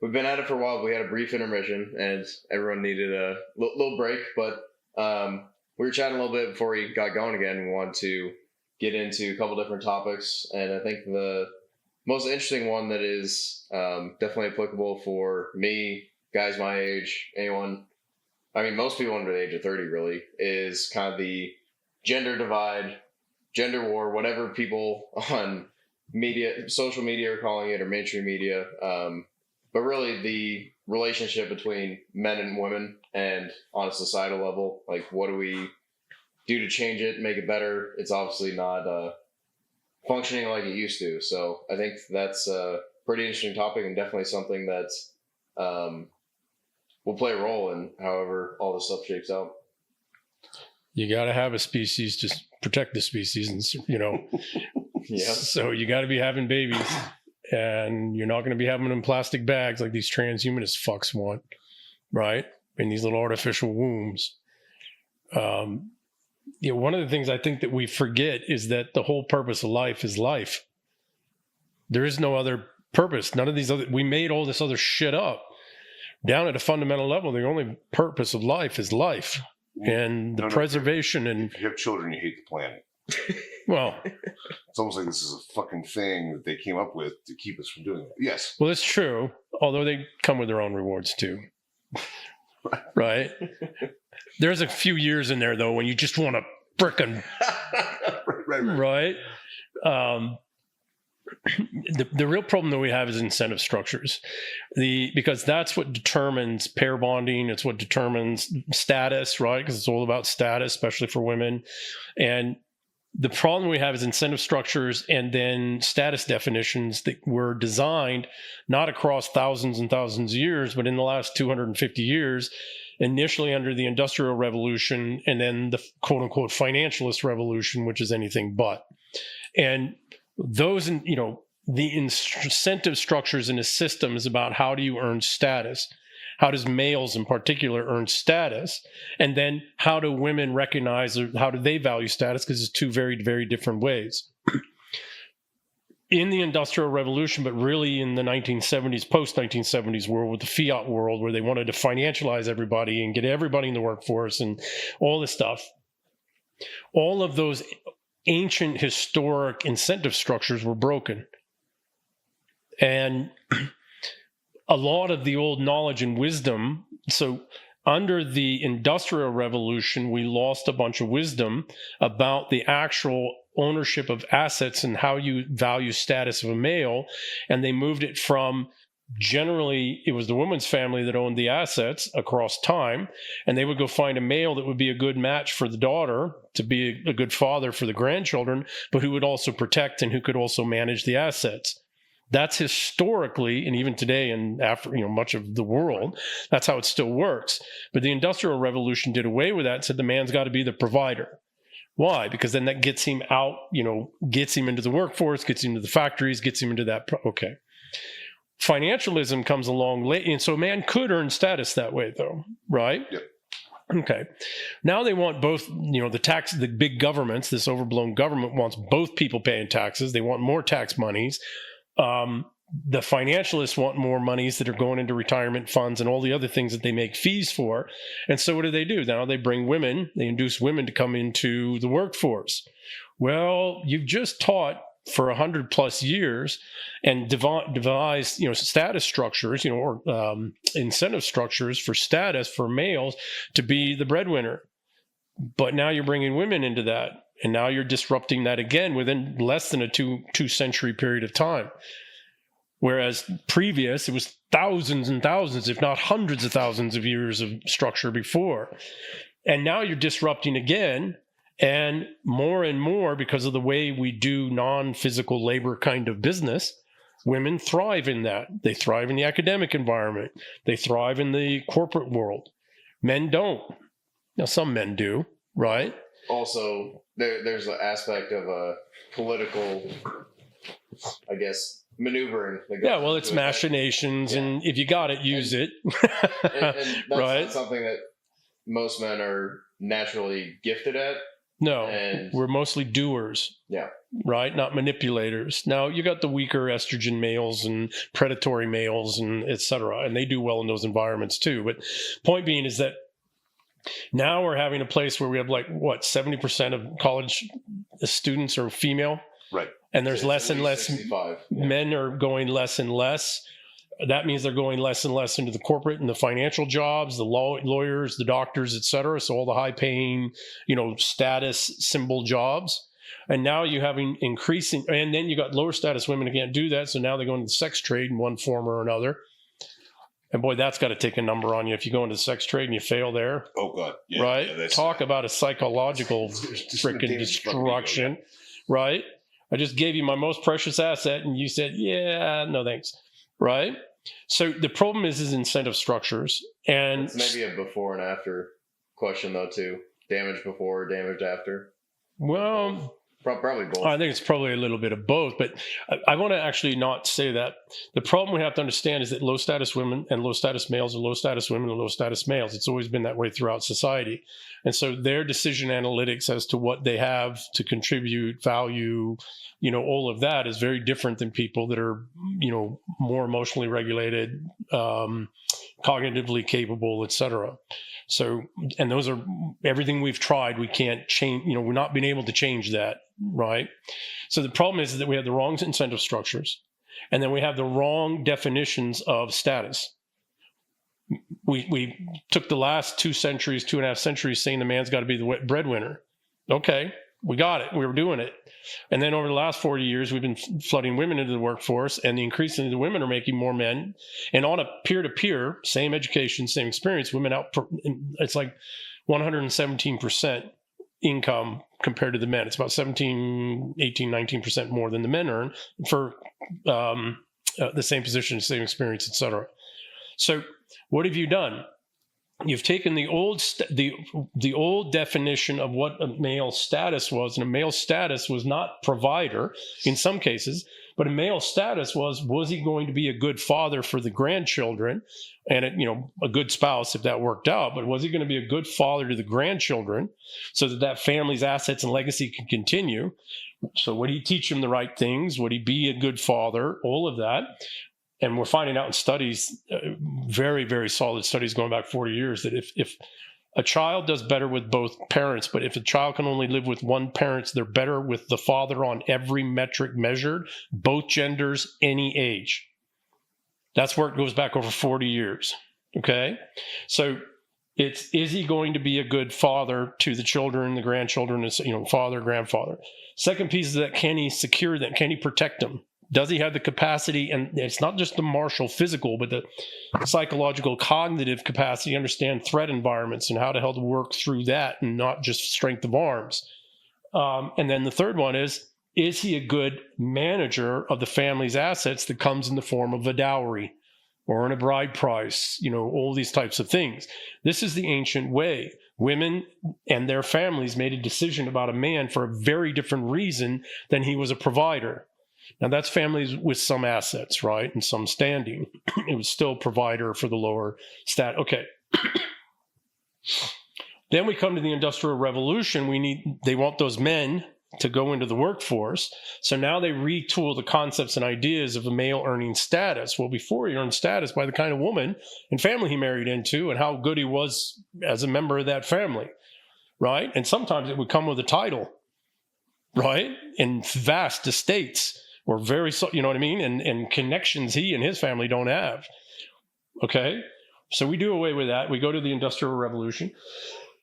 we've been at it for a while. We had a brief intermission, and everyone needed a little break. But we were chatting a little bit before we got going again. We wanted to get into a couple different topics, and I think the most interesting one that is definitely applicable for me, guys my age, anyone. I mean, most people under the age of 30 really is kind of the gender divide, gender war, whatever people on media, social media are calling it, or mainstream media. But really the relationship between men and women, and on a societal level, like what do we do to change it, make it better? It's obviously not functioning like it used to. So I think that's a pretty interesting topic, and definitely something that's will play a role in however all this stuff shakes out. You got to have a species to protect the species, and Yeah. So you got to be having babies, and you're not going to be having them in plastic bags like these transhumanist fucks want, right? In these little artificial wombs. One of the things I think that we forget is that the whole purpose of life is life. There is no other purpose. None of these we made all this other shit up. Down at a fundamental level, the only purpose of life is life, and the preservation. And if you have children, you hate the planet. Well, it's almost like this is a fucking thing that they came up with to keep us from doing it. Yes. Well, it's true. Although they come with their own rewards too. Right? There's a few years in there though when you just want to frickin' right. The real problem that we have is incentive structures, because that's what determines pair bonding. It's what determines status, right? Because it's all about status, especially for women. And the problem we have is incentive structures and then status definitions that were designed not across thousands and thousands of years, but in the last 250 years, initially under the Industrial Revolution, and then the quote unquote financialist revolution, which is anything but. And those, the incentive structures in the system is about how do you earn status? How does males in particular earn status? And then how do women recognize, or how do they value status? Because it's two very, very different ways. In the Industrial Revolution, but really in the 1970s, post-1970s world, with the fiat world, where they wanted to financialize everybody and get everybody in the workforce and all this stuff, all of those ancient historic incentive structures were broken. And a lot of the old knowledge and wisdom, so under the Industrial Revolution, we lost a bunch of wisdom about the actual ownership of assets and how you value status of a male. And they moved it from, generally, it was the woman's family that owned the assets across time, and they would go find a male that would be a good match for the daughter, to be a good father for the grandchildren, but who would also protect and who could also manage the assets. That's historically, and even today in much of the world, that's how it still works. But the Industrial Revolution did away with that and said the man's got to be the provider. Why? Because then that gets him out, gets him into the workforce, gets him to the factories, gets him into that. Okay. Financialism comes along late, and so man could earn status that way, though, right? Yep. Okay. Now they want both, the big governments, this overblown government wants both people paying taxes. They want more tax monies. The financialists want more monies that are going into retirement funds and all the other things that they make fees for. And so what do? Now they bring women, they induce women to come into the workforce. Well, you've just taught for 100 plus years and devised, status structures, or incentive structures for status for males to be the breadwinner. But now you're bringing women into that. And now you're disrupting that again within less than a two century period of time. Whereas previous, it was thousands and thousands, if not hundreds of thousands of years of structure before. And now you're disrupting again, and more because of the way we do non-physical labor kind of business, women thrive in that. They thrive in the academic environment. They thrive in the corporate world. Men don't. Now, some men do, right? Also, there's an aspect of a political, I guess, maneuvering. Yeah, well, it's machinations, and if you got it, use it. and that's right? not something that most men are naturally gifted at. No, And we're mostly doers. yeah. Right? Not manipulators. Now, you got the weaker estrogen males and predatory males and et cetera, and they do well in those environments too. But point being is that now we're having a place where we have 70% of college students are female. Right. And there's less and less 65. men are going less and less. That means they're going less and less into the corporate and the financial jobs, the lawyers, the doctors, et cetera. So all the high paying, status symbol jobs. And now you have increasing, and then you got lower status women who can't do that. So now they go into the sex trade in one form or another. And boy, that's got to take a number on you if you go into the sex trade and you fail there. Oh God. Yeah, right? Yeah, Talk about a psychological freaking destruction. Right? I just gave you my most precious asset and you said, yeah, no thanks. Right? So the problem is incentive structures. And it's maybe a before and after question though too. Damage before, damage after. Well, probably both. I think it's probably a little bit of both, but I want to actually not say that. The problem we have to understand is that low status women and low status males are low status women and low status males. It's always been that way throughout society. And so their decision analytics as to what they have to contribute, value, all of that is very different than people that are, more emotionally regulated, cognitively capable, et cetera. So, and those are everything we've tried. We can't change, we're not being able to change that. Right. So the problem is that we have the wrong incentive structures, and then we have the wrong definitions of status. We took the last 2.5 centuries saying the man's got to be the breadwinner. Okay. We got it. We were doing it. And then over the last 40 years, we've been flooding women into the workforce, and increasingly the women are making more men. And on a peer-to-peer, same education, same experience, women it's like 117% income compared to the men. It's about 17, 18, 19% more than the men earn for the same position, same experience, et cetera. So what have you done? You've taken the old definition of what a male status was, and a male status was not provider in some cases, but a male status was he going to be a good father for the grandchildren, and a good spouse if that worked out, but was he going to be a good father to the grandchildren so that family's assets and legacy can continue? So would he teach them the right things? Would he be a good father? All of that. And we're finding out in studies, very, very solid studies going back 40 years, that if a child does better with both parents, but if a child can only live with one parent, they're better with the father on every metric measured, both genders, any age. That's where it goes back over 40 years. Okay? So is he going to be a good father to the children, the grandchildren, father, grandfather? Second piece is that, can he secure them? Can he protect them? Does he have the capacity? And it's not just the martial physical, but the psychological, cognitive capacity to understand threat environments and how to help work through that, and not just strength of arms. And then the third one is he a good manager of the family's assets that comes in the form of a dowry or in a bride price, all these types of things. This is the ancient way. Women and their families made a decision about a man for a very different reason than he was a provider. Now, that's families with some assets, right, and some standing. It was still provider for the lower stat. Okay. Then we come to the Industrial Revolution. They want those men to go into the workforce. So now they retool the concepts and ideas of a male earning status. Well, before he earned status by the kind of woman and family he married into and how good he was as a member of that family, right? And sometimes it would come with a title, right, and vast estates. Or very, you know what I mean? And connections he and his family don't have. Okay? So we do away with that. We go to the Industrial Revolution.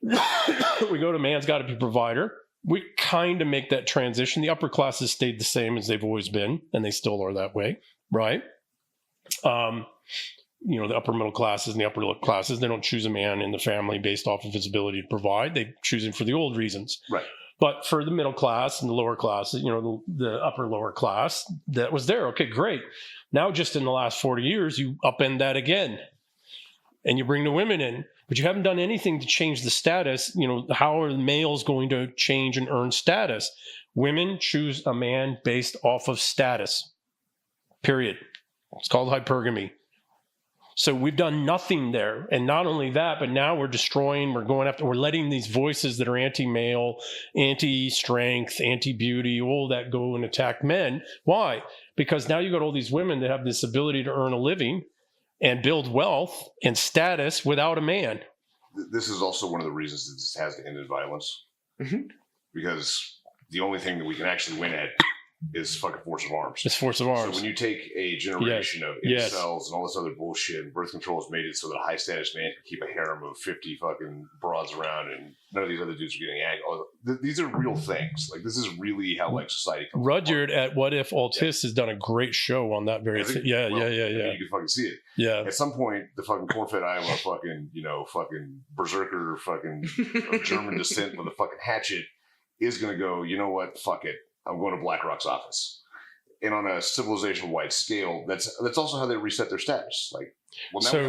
We go to man's got to be provider. We kind of make that transition. The upper classes stayed the same as they've always been, and they still are that way, right? The upper middle classes and the upper lower classes, they don't choose a man in the family based off of his ability to provide. They choose him for the old reasons. Right. But for the middle class and the lower classes, the upper lower class, that was there. Okay, great. Now, just in the last 40 years, you upend that again and you bring the women in, but you haven't done anything to change the status. How are the males going to change and earn status? Women choose a man based off of status, period. It's called hypergamy. So we've done nothing there. And not only that, but now we're destroying, we're letting these voices that are anti-male, anti-strength, anti-beauty, all that go and attack men. Why? Because now you got all these women that have this ability to earn a living and build wealth and status without a man. This is also one of the reasons that this has to end in violence. Mhm. Because the only thing that we can actually win at is fucking force of arms. It's force of arms. So when you take a generation of Yes. incels and all this other bullshit, and birth control has made it so that a high status man can keep a harem of 50 fucking broads around, and none of these other dudes are getting angry. These are real things. Like, this is really how like society comes Rudyard at What If Altis has done a great show on that very thing. Yeah. You can fucking see it. Yeah. At some point, the fucking corn-fed Iowa fucking, fucking berserker fucking of German descent with a fucking hatchet is going to go, you know what, fuck it. I'm going to BlackRock's office. And on a civilization-wide scale, that's also how they reset their status. Like, well, now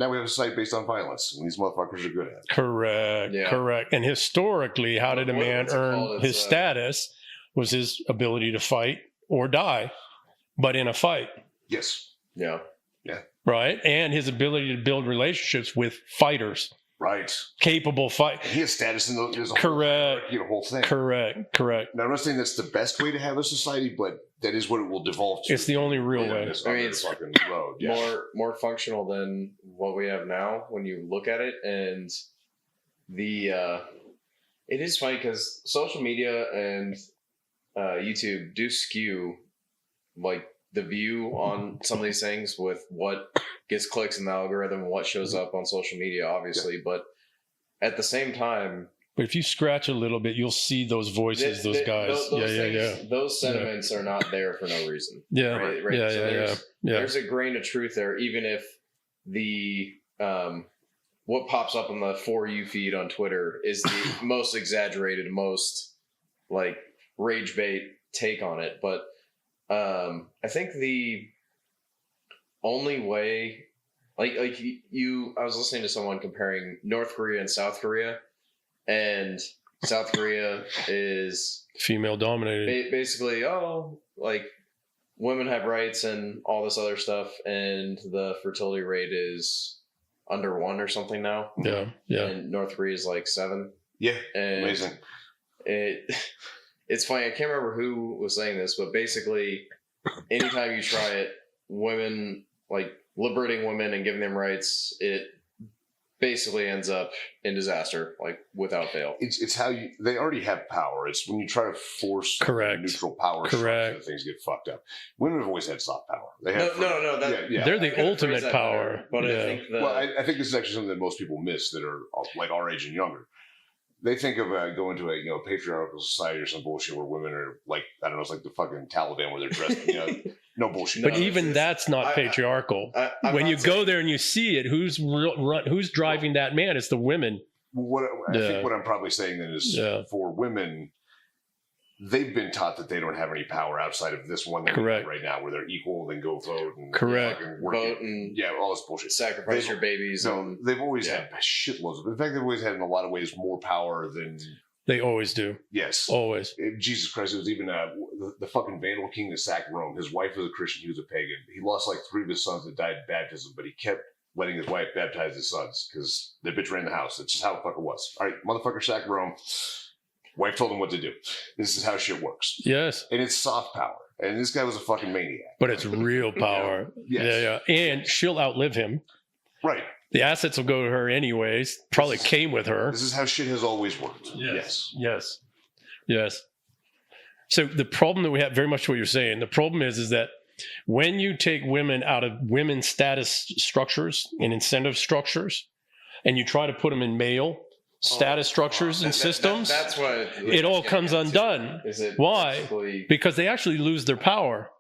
we have a site based on violence, and these motherfuckers are good at it. Correct. And historically, how did a man earn his status? Was his ability to fight or die, but in a fight. Yes. Yeah. Right? And his ability to build relationships with fighters. Right. Capable fight. He has status in the whole thing. Correct. Now, I'm not saying that's the best way to have a society, but that is what it will devolve to. It's the only real way. I mean, it's fucking road. more functional than what we have now when you look at it. And it is funny because social media and YouTube do skew like the view on some of these things with what gets clicks in the algorithm and what shows up on social media, obviously. But at the same time, but if you scratch a little bit, you'll see those voices, those guys. Those sentiments are not there for no reason. Right? There's a grain of truth there, even if the what pops up on the For You feed on Twitter is the most exaggerated, most like rage bait take on it. But I think the only way, I was listening to someone comparing North Korea and South Korea, and South Korea is female dominated. Basically, like women have rights and all this other stuff, and the fertility rate is under 1 or something now. Yeah. And North Korea is like 7. Yeah, and amazing. It's funny. I can't remember who was saying this, but basically, anytime you try it, women, like liberating women and giving them rights, it basically ends up in disaster, like without fail. It's how they already have power. It's when you try to force neutral power structure that things get fucked up. Women have always had soft power. They have no. They're the ultimate power. But I think I think this is actually something that most people miss that are like our age and younger. They think of going to a patriarchal society or some bullshit where women are like, I don't know, it's like the fucking Taliban where they're dressed, no bullshit. But even that's not patriarchal. When you go there and you see it, who's driving that man? It's the women. I think what I'm probably saying then is for women, they've been taught that they don't have any power outside of this one thing right now, where they're equal, then go vote and vote and all this bullshit. Sacrifice your babies. No, they've always had shitloads of. In fact, they've always had in a lot of ways more power than they always do. Yes, always. Jesus Christ! It was even the fucking Vandal king that sacked Rome. His wife was a Christian. He was a pagan. He lost like 3 of his sons that died in baptism, but he kept letting his wife baptize his sons because the bitch ran the house. That's just how the fuck it was. All right, motherfucker sacked Rome. Wife told him what to do. This is how shit works. Yes. And it's soft power. And this guy was a fucking maniac. But it's real power. Yes. Yeah. And she'll outlive him. Right. The assets will go to her anyways. Probably came with her. This is how shit has always worked. Yes. So the problem that we have, very much what you're saying, the problem is that when you take women out of women's status structures and incentive structures, and you try to put them in male status structures and systems, that's why it all comes undone. Why? Because they actually lose their power.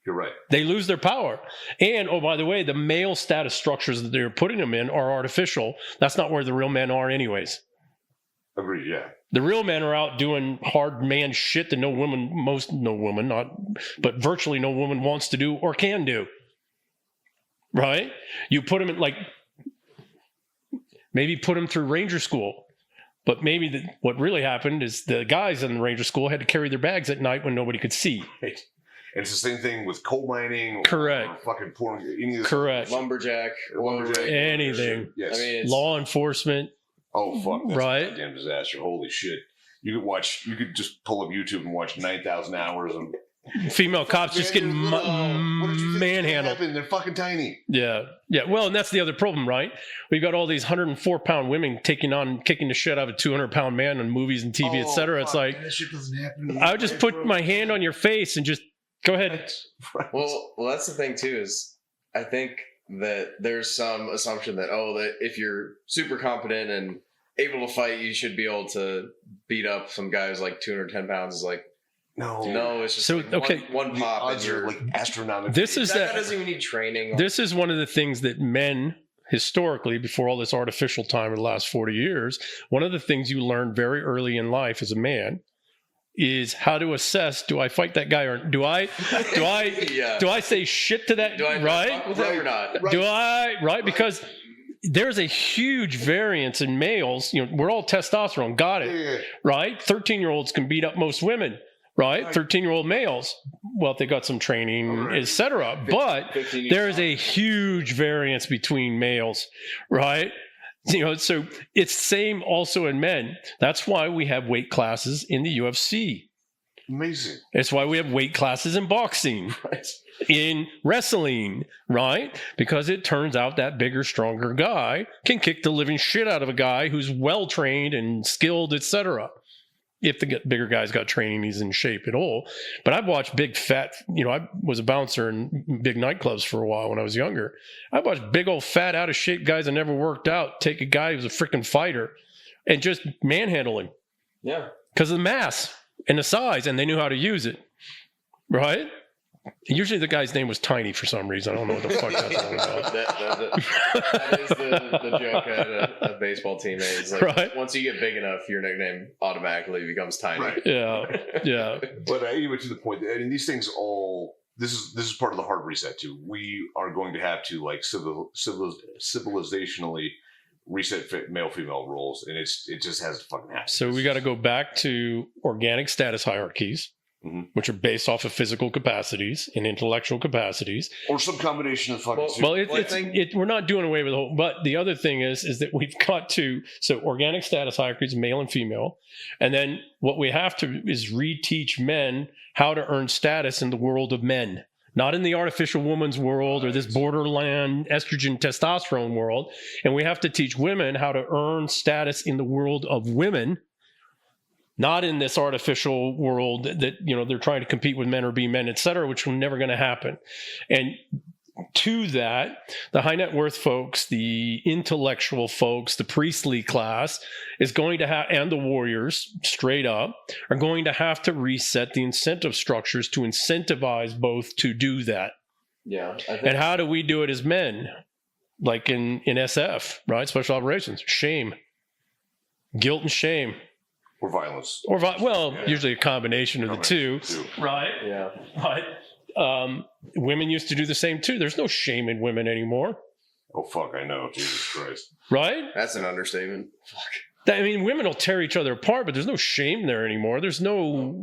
You're right. They lose their power. And, oh, by the way, the male status structures that they're putting them in are artificial. That's not where the real men are anyways. Agreed, yeah. The real men are out doing hard man shit that but virtually no woman wants to do or can do. Right? You put them in, like, maybe put them through Ranger School. But maybe what really happened is the guys in the Ranger School had to carry their bags at night when nobody could see. And it's the same thing with coal mining. Correct. Or fucking pouring any of this. Correct. Lumberjack. Anything. Yes. I mean, it's, Law enforcement. Oh fuck! That's Right. a goddamn disaster. Holy shit! You could just pull up YouTube and watch 9,000 hours of Female cops just getting manhandled. They're fucking tiny. Yeah. Well, and that's the other problem, right? We've got all these 104-pound women kicking the shit out of a 200-pound man on movies and TV, etc. It's like, that shit doesn't happen. I would just put my hand on your face and just go ahead. Right. well, that's the thing too. Is I think that there's some assumption that that if you're super competent and able to fight, you should be able to beat up some guy who's like 210 pounds. Is like. No, it's just So, like okay. one pop. Odds are like astronomical. This is that doesn't even need training. This is one of the things that men historically, before all this artificial time in the last 40 years, one of the things you learn very early in life as a man is how to assess: do I fight that guy, or do I say shit to that? Do I right? fuck with him or not? Do I? Right? Because there's a huge variance in males. We're all testosterone. Got it? Yeah. Right? 13-year-olds can beat up most women. Right? 13-year-old males. Well, if they got some training, etc. But there is a huge variance between males, right? So it's same also in men. That's why we have weight classes in the UFC. Amazing. It's why we have weight classes in boxing, Right. in wrestling, right? Because it turns out that bigger, stronger guy can kick the living shit out of a guy who's well-trained and skilled, etc. If the bigger guy's got training, he's in shape at all. But I've watched big fat, I was a bouncer in big nightclubs for a while when I was younger. I watched big old fat out of shape guys that never worked out take a guy who's a freaking fighter and just manhandle him. Yeah. Because of the mass and the size, and they knew how to use it. Right? Usually the guy's name was Tiny for some reason. I don't know what the fuck that's all about. That is the joke at a baseball team. It's like Right. Once you get big enough, your nickname automatically becomes Tiny. Right. Yeah. But anyway, to the point, I mean, these things all. This is part of the hard reset too. We are going to have to like civilizationally reset male-female roles, and it just has to fucking happen. So we got to go back to organic status hierarchies. Mm-hmm. Which are based off of physical capacities and intellectual capacities, or some combination of fucking. We're not doing away with the whole. But the other thing is that we've got to organic status hierarchies, male and female, and then what we have to is reteach men how to earn status in the world of men, not in the artificial woman's world or this borderland estrogen testosterone world, and we have to teach women how to earn status in the world of women. Not in this artificial world that they're trying to compete with men or be men, et cetera, which is never going to happen. And to that, the high net worth folks, the intellectual folks, the priestly class is going to have, and the warriors, straight up, are going to have to reset the incentive structures to incentivize both to do that. Yeah. And how do we do it as men? Like in SF, right? Special operations, shame, guilt and shame. Or violence. Usually a combination of the two. Right? Yeah. But women used to do the same too. There's no shame in women anymore. Oh, fuck, I know. Jesus Christ. Right? That's an understatement. Fuck. Women will tear each other apart, but there's no shame there anymore. There's no,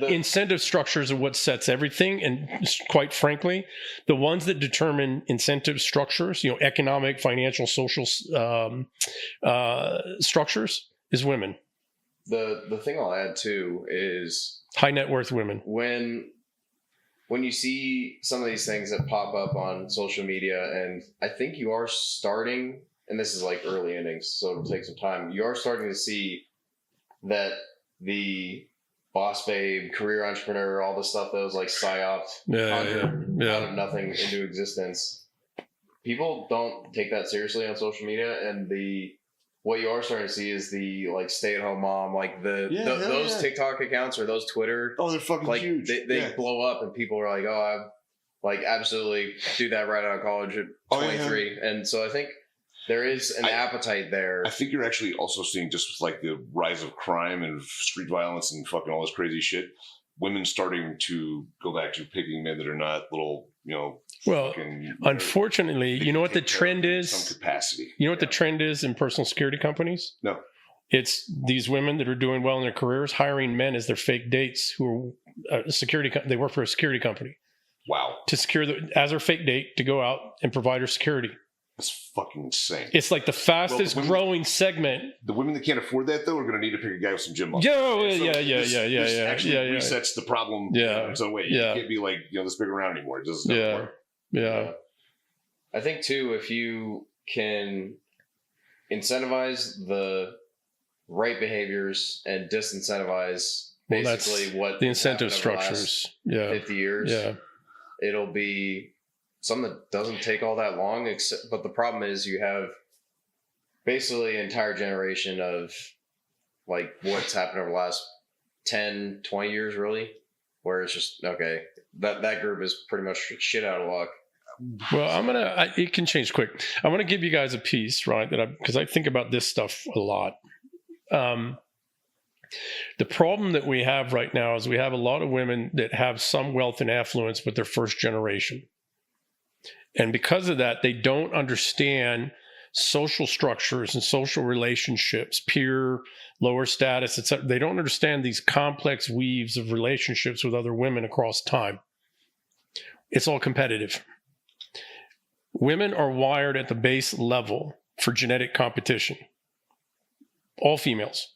incentive structures are what sets everything. And quite frankly, the ones that determine incentive structures, economic, financial, social structures is women. The thing I'll add too is high net worth women. When you see some of these things that pop up on social media, and I think you are starting, and this is like early innings, so it'll take some time. You are starting to see that the boss babe, career entrepreneur, all the stuff that was like psyops, out of nothing into existence. People don't take that seriously on social media, and what you are starting to see is the like stay-at-home mom, like those TikTok accounts or those Twitter. Oh, they're fucking like, huge. They blow up, and people are like, "Oh, I like absolutely do that right out of college at 23." And so I think there is an appetite there. I think you're actually also seeing just with like the rise of crime and street violence and fucking all this crazy shit. Women starting to go back to picking men that are not little, unfortunately, you know what the trend is? Some capacity. You know what the trend is in personal security companies? No. It's these women that are doing well in their careers hiring men as their fake dates who are they work for a security company. Wow. To secure as their fake date to go out and provide her security. That's fucking insane. It's like the fastest growing segment. The women that can't afford that, though, are going to need to pick a guy with some gym muscle. Yeah. Actually resets the problem in its own way. You can't be like, this big around anymore. It doesn't work. Yeah. I think, too, if you can incentivize the right behaviors and disincentivize basically what the incentive structures. The 50 years. Yeah. It'll be something that doesn't take all that long, but the problem is you have basically an entire generation of like what's happened over the last 10, 20 years, really, where it's just, okay, that group is pretty much shit out of luck. Well, it can change quick. I want to give you guys a piece, right, because I think about this stuff a lot. The problem that we have right now is we have a lot of women that have some wealth and affluence, but they're first generation. And because of that, they don't understand social structures and social relationships, peer, lower status, etc. They don't understand these complex weaves of relationships with other women across time. It's all competitive. Women are wired at the base level for genetic competition. All females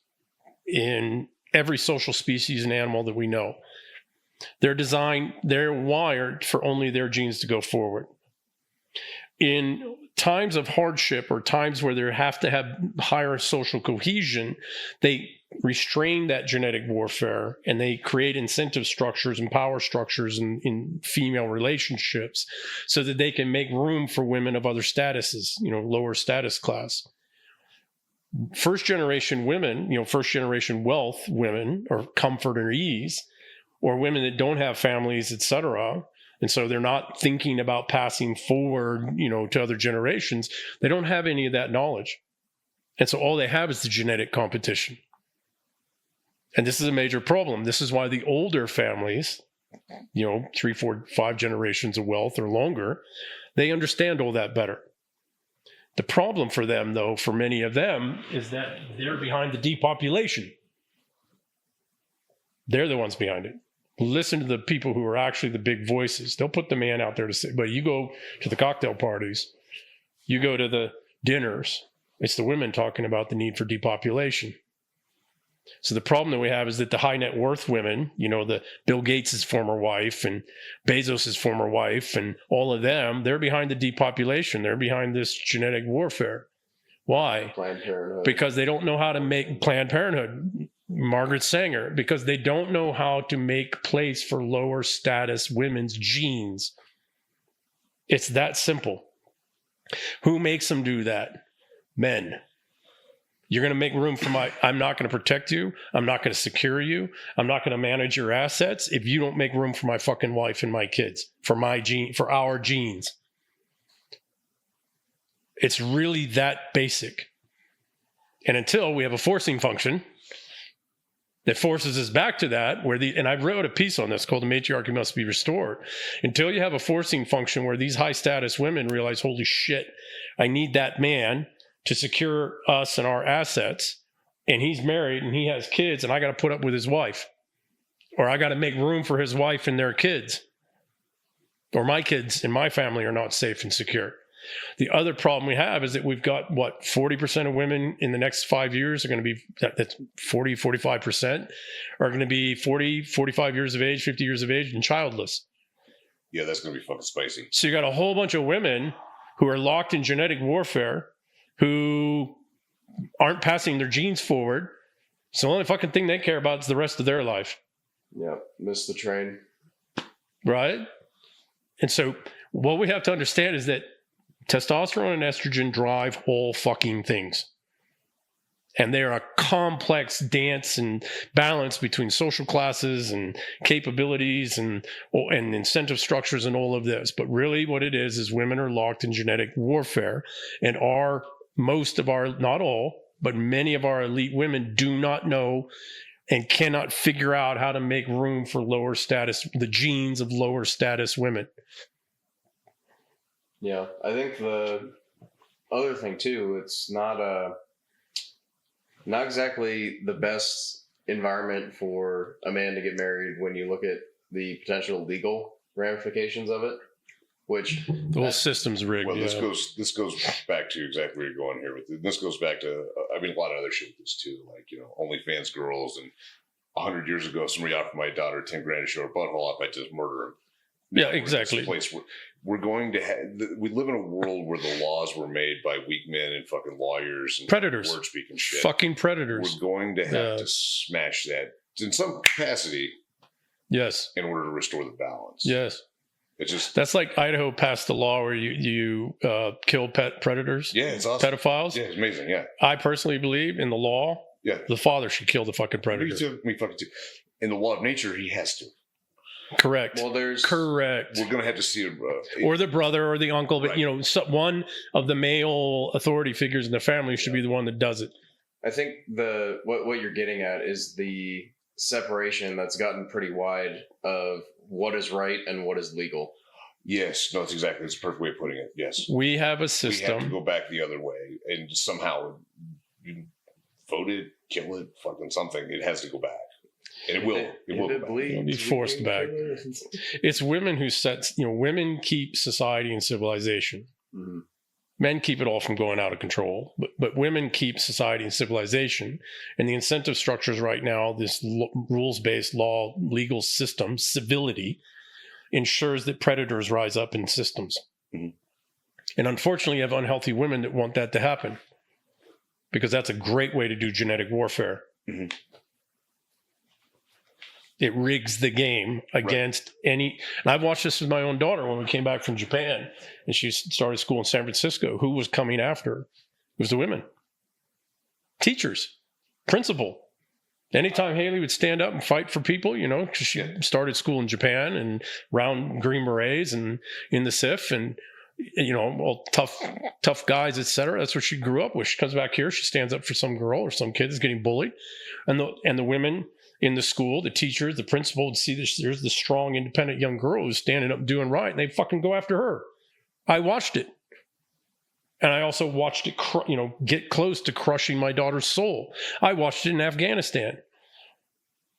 in every social species and animal that we know. They're wired for only their genes to go forward. In times of hardship or times where they have to have higher social cohesion, they restrain that genetic warfare and they create incentive structures and power structures in female relationships so that they can make room for women of other statuses, lower status class. First generation women, first generation wealth women or comfort or ease, or women that don't have families, etc. And so they're not thinking about passing forward, to other generations. They don't have any of that knowledge. And so all they have is the genetic competition. And this is a major problem. This is why the older families, 3, 4, 5 generations of wealth or longer, they understand all that better. The problem for them, though, for many of them, is that they're behind the depopulation. They're the ones behind it. Listen to the people who are actually the big voices. They'll put the man out there to say, but you go to the cocktail parties, you go to the dinners, it's the women talking about the need for depopulation. So the problem that we have is that the high net worth women, the Bill Gates' former wife and Bezos' former wife and all of them, they're behind the depopulation. They're behind this genetic warfare. Why? Planned Parenthood. Because they don't know how to make Planned Parenthood. Margaret Sanger, because they don't know how to make place for lower status women's genes. It's that simple. Who makes them do that? Men. You're going to make room for I'm not going to protect you. I'm not going to secure you. I'm not going to manage your assets if you don't make room for my fucking wife and my kids, for our genes. It's really that basic. And until we have a forcing function that forces us back to that, and I wrote a piece on this called "The Matriarchy Must Be Restored." Until you have a forcing function where these high status women realize, holy shit, I need that man to secure us and our assets, and he's married and he has kids, and I got to put up with his wife, or I got to make room for his wife and their kids, or my kids and my family are not safe and secure. The other problem we have is that we've got, 40% of women in the next 5 years are going to be, that's 40, 45%, are going to be 40, 45 years of age, 50 years of age, and childless. Yeah, that's going to be fucking spicy. So you got a whole bunch of women who are locked in genetic warfare, who aren't passing their genes forward. So the only fucking thing they care about is the rest of their life. Yeah, miss the train. Right? And so what we have to understand is that testosterone and estrogen drive all fucking things. And they're a complex dance and balance between social classes and capabilities and incentive structures and all of this. But really what it is women are locked in genetic warfare, and not all, but many of our elite women do not know and cannot figure out how to make room for lower status, the genes of lower status women. Yeah, I think the other thing too, it's not not exactly the best environment for a man to get married when you look at the potential legal ramifications of it. Which the whole system's rigged. Well, this goes back to exactly where you're going here with it. This goes back to I mean a lot of other shit with this too, like OnlyFans girls, and 100 years ago somebody offered my daughter 10 grand to show her butthole up, I just murder him. Yeah, exactly. We're going to have. We live in a world where the laws were made by weak men and fucking lawyers and predators, word speaking shit. Fucking predators. We're going to have to smash that in some capacity. Yes. In order to restore the balance. Yes. It's just that's like Idaho passed the law where you kill pet predators. Yeah, it's awesome. Pedophiles. Yeah, it's amazing. Yeah. I personally believe in the law. Yeah. The father should kill the fucking predator. Me fucking too. In the law of nature, he has to. Correct. Well, correct. We're going to have to see or the brother or the uncle, but right. One of the male authority figures in the family should be the one that does it. I think what you're getting at is the separation that's gotten pretty wide of what is right and what is legal. Yes, no, that's a perfect way of putting it. Yes, we have a system. We have to go back the other way, and somehow you vote it, kill it, fucking something. It has to go back. And it will. It will be forced back. It's women who women keep society and civilization. Mm-hmm. Men keep it all from going out of control, but women keep society and civilization. And the incentive structures right now, this rules-based law, legal system, civility, ensures that predators rise up in systems. Mm-hmm. And unfortunately, you have unhealthy women that want that to happen because that's a great way to do genetic warfare. Mm-hmm. It rigs the game against any. And I've watched this with my own daughter when we came back from Japan, and she started school in San Francisco. Who was coming after her? It was the women, teachers, principal. Anytime Haley would stand up and fight for people, because she started school in Japan and around Green Berets and in the SIF and all tough guys, etc. That's what she grew up with. She comes back here, she stands up for some girl or some kid that's getting bullied, and the women in the school, the teachers, the principal would see this. There's the strong, independent young girl who's standing up and doing right, and they fucking go after her. I watched it. And I also watched it, get close to crushing my daughter's soul. I watched it in Afghanistan.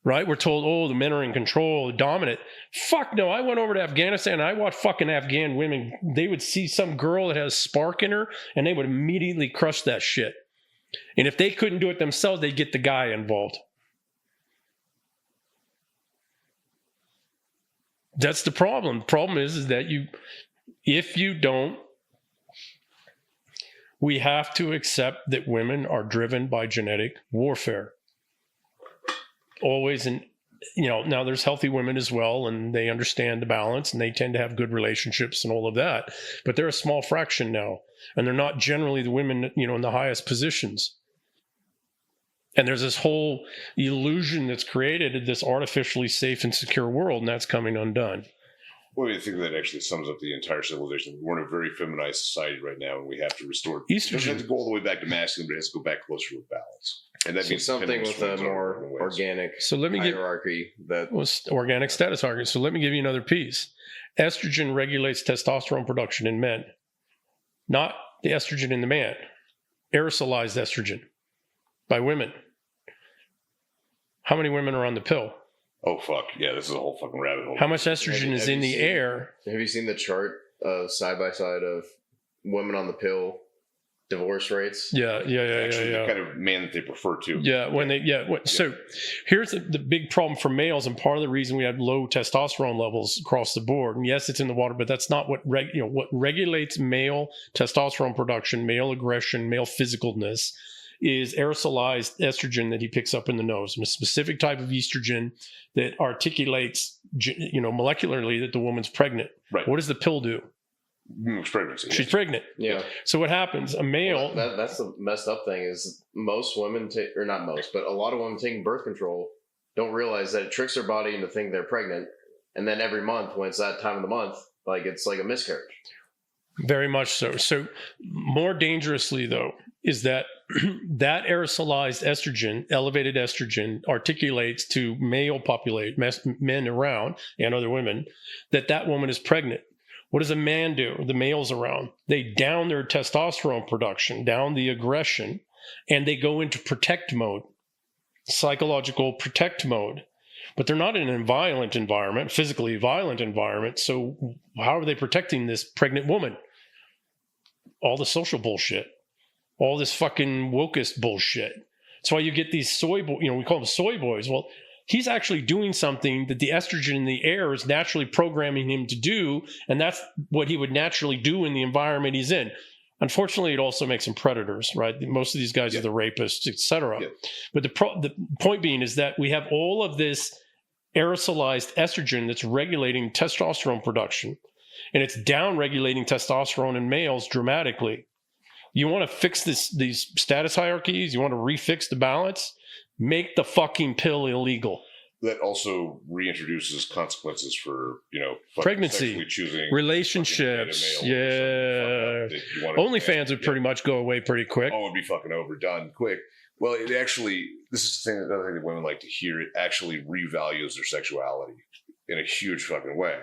Right? We're told, oh, the men are in control, dominant. Fuck no. I went over to Afghanistan and I watched fucking Afghan women. They would see some girl that has spark in her and they would immediately crush that shit. And if they couldn't do it themselves, they'd get the guy involved. That's the problem. The problem is that if you don't, we have to accept that women are driven by genetic warfare. Always, and now there's healthy women as well, and they understand the balance, and they tend to have good relationships and all of that. But they're a small fraction now, and they're not generally the women, in the highest positions. And there's this whole illusion that's created of this artificially safe and secure world, and that's coming undone. Well, I think that actually sums up the entire civilization. We're in a very feminized society right now, and we have to restore it. It doesn't have to go all the way back to masculine, but it has to go back closer to balance. And that means something with a more organic hierarchy. That was organic status hierarchy. So let me give you another piece. Estrogen regulates testosterone production in men, not the estrogen in the man. Aerosolized estrogen by women. How many women are on the pill? Oh, fuck. Yeah, this is a whole fucking rabbit hole. How much estrogen is in the air? Have you seen the chart side by side of women on the pill divorce rates? Yeah. The kind of man that they prefer to. So here's the big problem for males, and part of the reason we have low testosterone levels across the board. And yes, it's in the water, but that's not what regulates male testosterone production, male aggression, male physicalness. Is aerosolized estrogen that he picks up in the nose, and a specific type of estrogen that articulates, molecularly that the woman's pregnant. Right. What does the pill do? It's pregnancy. She's pregnant. Yeah. So what happens? A male. Well, that's the messed up thing is most women or not most, but a lot of women taking birth control don't realize that it tricks their body into thinking they're pregnant, and then every month when it's that time of the month, it's like a miscarriage. Very much so. So more dangerously though, is that that aerosolized estrogen, elevated estrogen, articulates to male populate men around and other women that woman is pregnant. What does a man do? The males around, they down their testosterone production, down the aggression, and they go into protect mode, psychological protect mode. But they're not in a violent environment, physically violent environment. So how are they protecting this pregnant woman? All the social bullshit, all this fucking wokest bullshit. That's why you get these soy boys, we call them soy boys. Well, he's actually doing something that the estrogen in the air is naturally programming him to do. And that's what he would naturally do in the environment he's in. Unfortunately, it also makes them predators, right? Most of these guys are the rapists, etc. But the point being is that we have all of this aerosolized estrogen that's regulating testosterone production, and it's down-regulating testosterone in males dramatically. You want to fix these status hierarchies? You want to refix the balance? Make the fucking pill illegal. That also reintroduces consequences for, pregnancy, choosing relationships. Yeah. OnlyFans would pretty much go away pretty quick. Oh, it'd be fucking overdone quick. Well, it actually, this is the thing, another thing that women like to hear, it actually revalues their sexuality in a huge fucking way.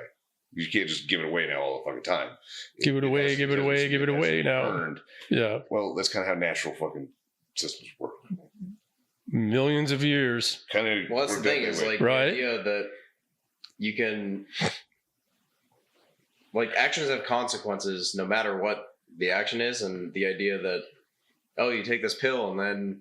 You can't just give it away now all the fucking time. Give it away now. Earned. Yeah. Well, that's kind of how natural fucking systems work. Millions of years. Well, that's the thing, is like the idea that you can, like, actions have consequences no matter what the action is, and the idea that, oh, you take this pill and then,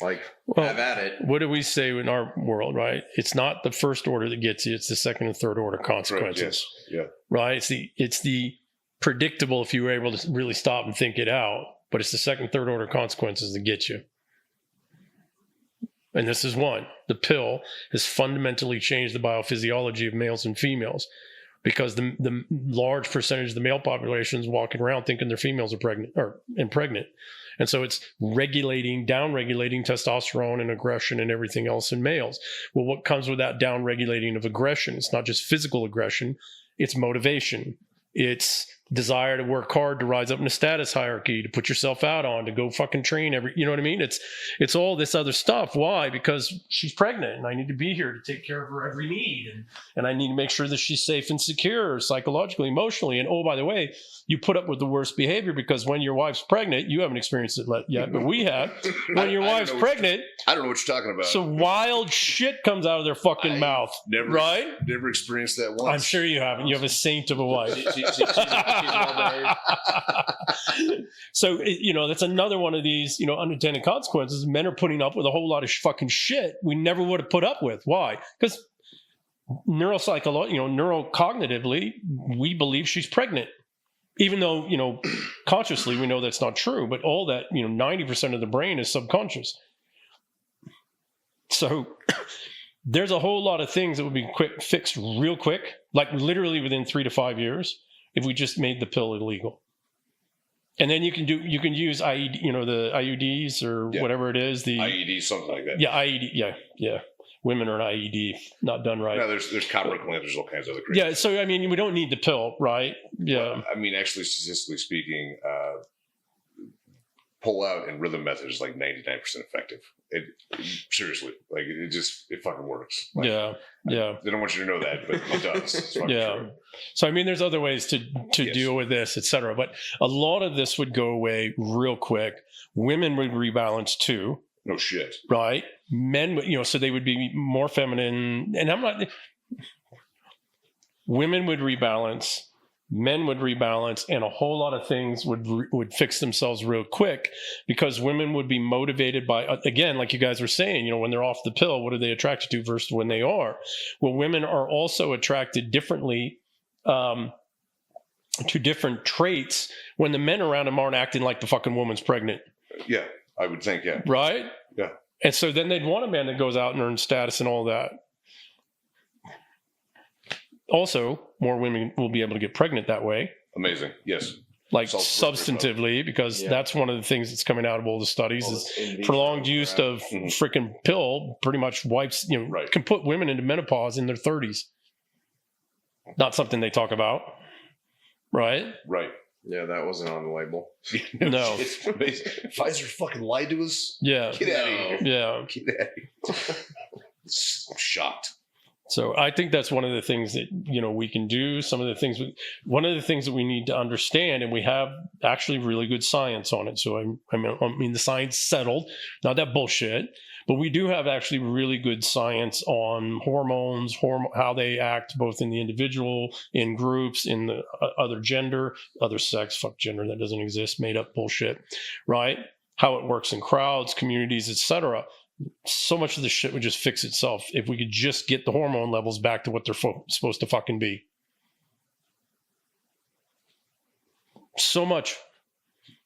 like, have at it. What do we say in our world, right? It's not the first order that gets you, it's the second and third order consequences. Right, yes. Yeah. Right? It's the predictable if you were able to really stop and think it out, but it's the second, third order consequences that get you. And this is one. The pill has fundamentally changed the biophysiology of males and females, because the large percentage of the male population is walking around thinking their females are pregnant or impregnant. And so it's down-regulating testosterone and aggression and everything else in males. Well, what comes with that down-regulating of aggression? It's not just physical aggression. It's motivation. It's desire to work hard, to rise up in the status hierarchy, to put yourself out on, to go fucking train you know what I mean? It's all this other stuff. Why? Because she's pregnant and I need to be here to take care of her every need. And I need to make sure that she's safe and secure psychologically, emotionally. And oh, by the way, you put up with the worst behavior because when your wife's pregnant, you haven't experienced it yet, but we have. When your wife's pregnant, I don't know what you're talking about. So wild shit comes out of their fucking mouth. Right? Never experienced that once. I'm sure you haven't. You have a saint of a wife. She's well behaved. So, that's another one of these, unintended consequences. Men are putting up with a whole lot of fucking shit we never would have put up with. Why? Because neurocognitively, we believe she's pregnant. Even though, consciously we know that's not true, but all that, 90% of the brain is subconscious. So there's a whole lot of things that would be fixed real quick, like literally within 3 to 5 years, if we just made the pill illegal. And then you can use IED, the IUDs or whatever it is. The IED, something like that. Yeah, IED. Yeah. Women are an IED, not done right. No, there's copper implants, there's all kinds of other crazy. Yeah, so we don't need the pill, right? Yeah. Well, actually, statistically speaking, pull out and rhythm method is like 99% effective. Seriously, like it fucking works. Like, yeah. They don't want you to know that, but it does. It's fucking true. So there's other ways to deal with this, etc. But a lot of this would go away real quick. Women would rebalance too. No shit. Right. Men, so they would be more feminine, and women would rebalance, men would rebalance, and a whole lot of things would fix themselves real quick, because women would be motivated by, again, like you guys were saying, when they're off the pill, what are they attracted to versus when they are? Well, women are also attracted differently to different traits when the men around them aren't acting like the fucking woman's pregnant. Yeah, I would think, yeah. Right? Yeah. And so then they'd want a man that goes out and earns status and all that. Also, more women will be able to get pregnant that way. Amazing. Yes. Like substantively, because that's one of the things that's coming out of all the studies is prolonged use of freaking pill pretty much wipes, can put women into menopause in their 30s. Not something they talk about. Right? Right. Yeah, that wasn't on the label. No. It's amazing. Pfizer fucking lied to us? Yeah. Get out of here. Yeah. Get out of here. I'm shocked. So I think that's one of the things that, we can do. One of the things that we need to understand, and we have actually really good science on it. So I mean the science settled, not that bullshit, but we do have actually really good science on hormones, how they act both in the individual, in groups, in the other gender, other sex, fuck gender, that doesn't exist, made up bullshit, right? How it works in crowds, communities, etc. So much of this shit would just fix itself if we could just get the hormone levels back to what they're supposed to fucking be. So much.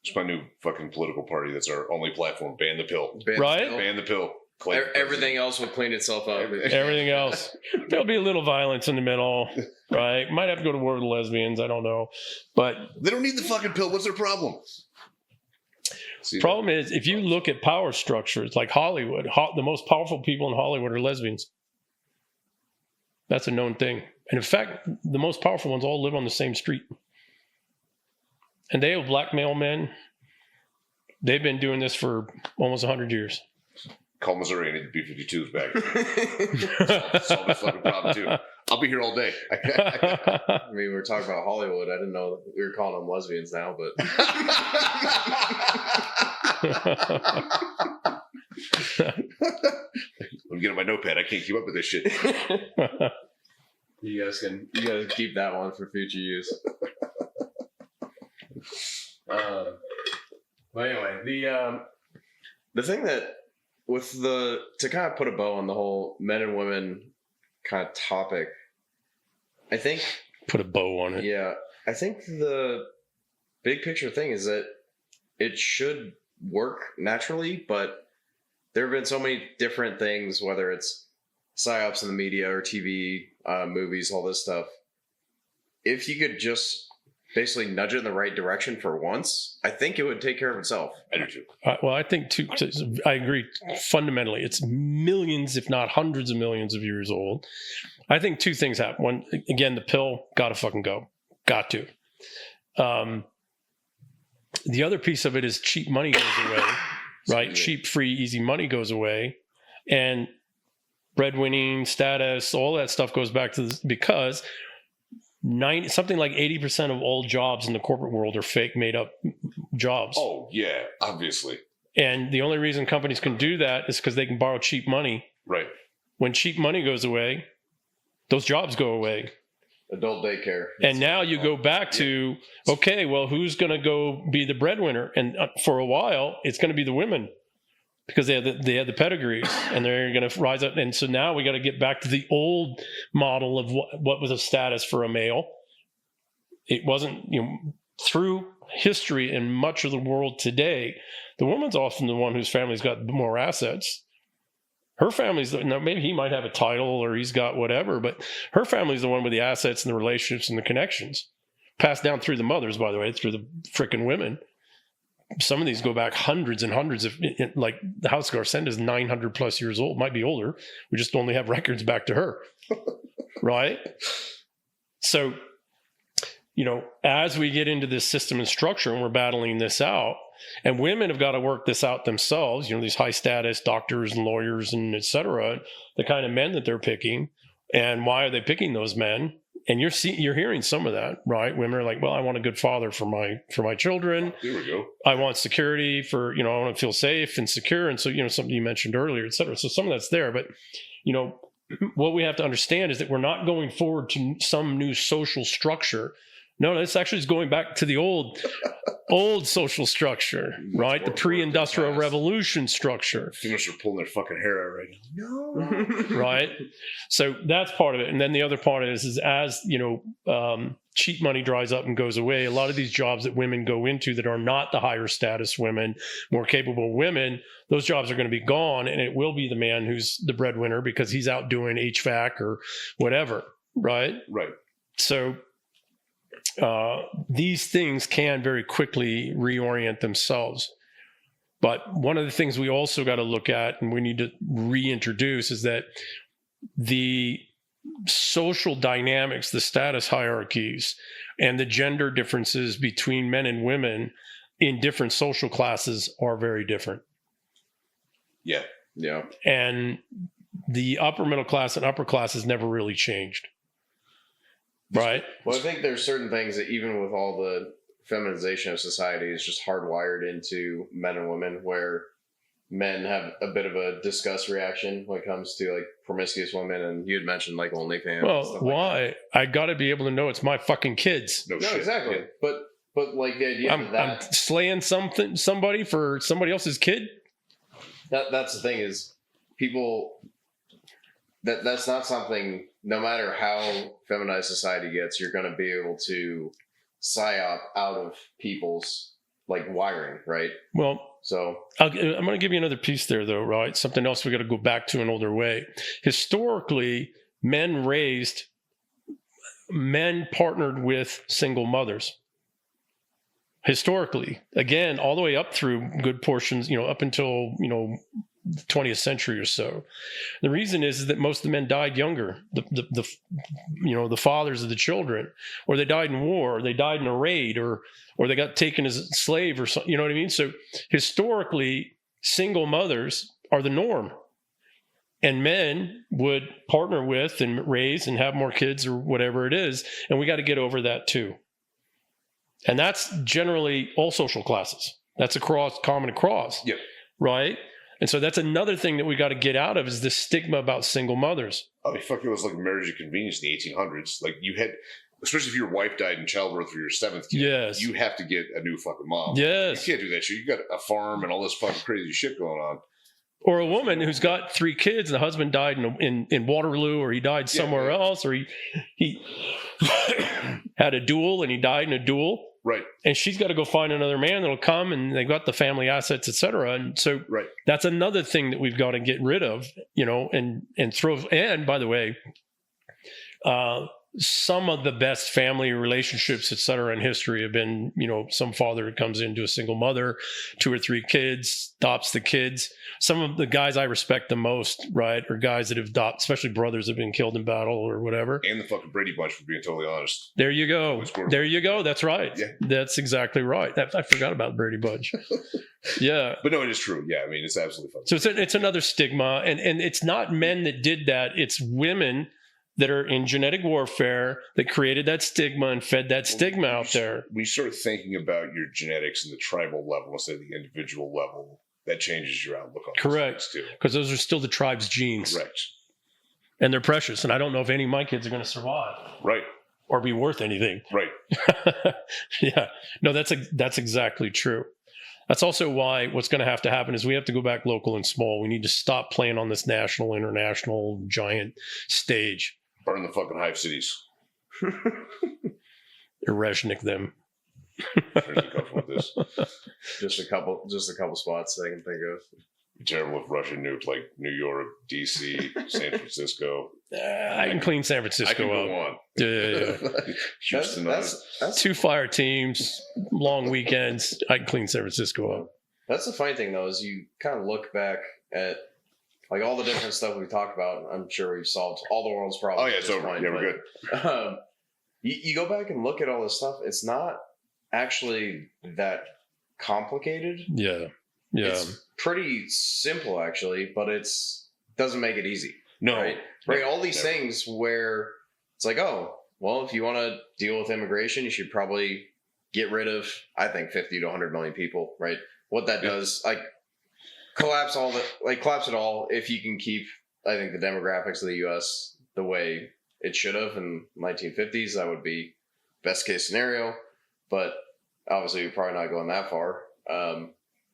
It's my new fucking political party. That's our only platform. Ban the pill. Right? Ban the pill. Clay, everything else will clean itself up. Everything else. There'll be a little violence in the middle, right? Might have to go to war with the lesbians. I don't know. But they don't need the fucking pill. What's their problem? Problem is, if you look at power structures like Hollywood, the most powerful people in Hollywood are lesbians. That's a known thing. And in fact, the most powerful ones all live on the same street. And they have blackmail men. They've been doing this for almost 100 years. Call Missouri. I need the B-52s back. Solve this fucking problem, too. I'll be here all day. I mean, we were talking about Hollywood. I didn't know we were calling them lesbians now, but... I'm getting my notepad. I can't keep up with this shit. You guys keep that one for future use. But anyway, the thing that to kind of put a bow on the whole men and women kind of topic, I think put a bow on it. Yeah, I think the big picture thing is that it should work naturally, but there have been so many different things, whether it's psyops in the media or TV, movies, all this stuff. If you could just basically nudge it in the right direction for once, I think it would take care of itself. I do too. Well, I think too, I agree fundamentally. It's millions, if not hundreds of millions of years old. I think two things happen. One, again, the pill, gotta fucking go. Got to. The other piece of it is cheap money goes away, right? Cheap, free, easy money goes away. And breadwinning, status, all that stuff goes back to this because something like 80% of all jobs in the corporate world are fake, made up jobs. Oh, yeah, obviously. And the only reason companies can do that is because they can borrow cheap money. Right. When cheap money goes away, those jobs go away. Adult daycare. And now you go back to, okay, well, who's going to go be the breadwinner? And for a while, it's going to be the women because they had the pedigrees and they're going to rise up. And so now we got to get back to the old model of what was a status for a male. It wasn't, through history in much of the world today, the woman's often the one whose family's got more assets. Her family's, maybe he might have a title or he's got whatever, but her family's the one with the assets and the relationships and the connections. Passed down through the mothers, by the way, through the frickin' women. Some of these go back hundreds and hundreds of, like the House of Garcenda is 900 plus years old, might be older. We just only have records back to her. Right? So, as we get into this system and structure and we're battling this out, and women have got to work this out themselves, these high status doctors and lawyers and et cetera, the kind of men that they're picking. And why are they picking those men? And you're hearing some of that, right? Women are like, well, I want a good father for my children. There we go. I want security for, I want to feel safe and secure. And so, something you mentioned earlier, et cetera. So some of that's there, but, what we have to understand is that we're not going forward to some new social structure. No, this actually is going back to the old social structure, right? The pre-industrial revolution structure. Females are pulling their fucking hair out right now. No. Right? So that's part of it. And then the other part is as, cheap money dries up and goes away, a lot of these jobs that women go into that are not the higher status women, more capable women, those jobs are going to be gone. And it will be the man who's the breadwinner because he's out doing HVAC or whatever, right? Right. So these things can very quickly reorient themselves. But one of the things we also got to look at and we need to reintroduce is that the social dynamics, the status hierarchies, and the gender differences between men and women in different social classes are very different. Yeah. Yeah. And the upper middle class and upper class has never really changed. Right? Well, I think there's certain things that even with all the feminization of society is just hardwired into men and women, where men have a bit of a disgust reaction when it comes to like promiscuous women, and you had mentioned like OnlyFans. Well, why? Like I got to be able to know it's my fucking kids. No no, shit. exactly. Yeah. But like the idea I'm that slaying somebody for somebody else's kid. that's the thing is people that's not something. No matter how feminized society gets, you're going to be able to psyop out of people's like wiring, right? Well, So I'm going to give you another piece there, though, right? Something else we got to go back to an older way. Historically, men partnered with single mothers. Historically, again, all the way up through good portions, up until, the 20th century or so. The reason is that most of the men died younger. The fathers of the children, or they died in war, or they died in a raid, or they got taken as a slave or something. You know what I mean? So historically, single mothers are the norm, and men would partner with and raise and have more kids or whatever it is. And we got to get over that too. And that's generally all social classes. That's common across. Yep. Right? And so that's another thing that we got to get out of is this stigma about single mothers. I mean, fuck, it was like marriage of convenience in the 1800s. Like you had, especially if your wife died in childbirth for your seventh kid, Yes. you have to get a new fucking mom. Yes. You can't do that shit. You got a farm and all this fucking crazy shit going on. Or a woman who's got 3 kids and the husband died in Waterloo, or he died somewhere else, or he had a duel and he died in a duel. Right. And she's got to go find another man that'll come, and they've got the family assets, et cetera. And so that's another thing that we've got to get rid of, and throw. And by the way, some of the best family relationships, et cetera, in history have been, some father comes into a single mother, 2 or 3 kids, adopts the kids. Some of the guys I respect the most, right, are guys that have adopted, especially brothers that have been killed in battle or whatever. And the fucking Brady Bunch, for being totally honest. There you go. There you go. That's right. Yeah. That's exactly right. I forgot about the Brady Bunch. Yeah. But no, it is true. Yeah, I mean, it's absolutely fun. So it's another stigma. And it's not men that did that. It's women that are in genetic warfare that created that stigma and fed that stigma out there. When you start thinking about your genetics and the tribal level instead of the individual level, that changes your outlook on Correct. Too. Because those are still the tribe's genes. Correct. And they're precious. And I don't know if any of my kids are going to survive. Right. Or be worth anything. Right. Yeah. No, that's exactly true. That's also why what's going to happen is we have to go back local and small. We need to stop playing on this national, international, giant stage. Burn the fucking hive cities. Ereshnik them. Just a couple spots that I can think of. Be terrible if Russia nuked like New York, DC, San Francisco. I can clean San Francisco I can up. go on. Yeah. Houston, that's 2 fire teams, long weekends. I can clean San Francisco up. That's the funny thing though, is you kind of look back at like all the different stuff we've talked about. I'm sure we've solved all the world's problems. Oh yeah, it's over. Yeah, we're good. You go back and look at all this stuff. It's not actually that complicated. Yeah. Yeah. It's pretty simple actually, but doesn't make it easy. No. Right. All these things where it's like, oh, well, if you want to deal with immigration, you should probably get rid of, I think, 50 to 100 million people, right? What that does, collapse it all if you can keep, I think, the demographics of the U.S. the way it should have in the 1950s. That would be best case scenario, but obviously you're probably not going that far.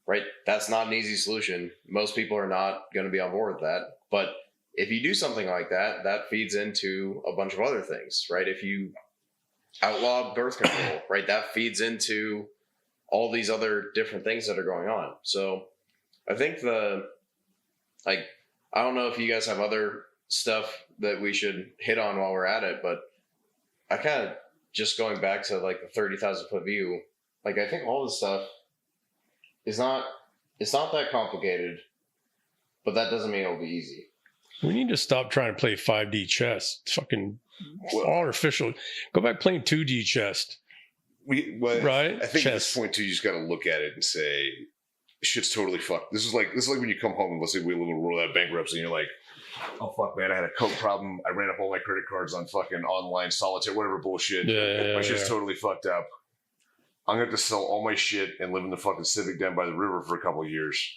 Right? That's not an easy solution. Most people are not going to be on board with that. But if you do something like that, that feeds into a bunch of other things, right? If you outlaw birth control, right, that feeds into all these other different things that are going on. So I think I don't know if you guys have other stuff that we should hit on while we're at it, but I kind of just going back to like the 30,000 foot view, like I think all this stuff it's not that complicated, but that doesn't mean it'll be easy. We need to stop trying to play 5D chess. It's fucking artificial. Go back playing 2D chess. Right? I think at this point too, you just got to look at it and say, shit's totally fucked. This is like when you come home and let's say we live in a world of bankruptcy and you're like, oh fuck, man, I had a coke problem. I ran up all my credit cards on fucking online solitaire, whatever bullshit. My shit's totally fucked up. I'm gonna have to sell all my shit and live in the fucking Civic down by the river for a couple of years,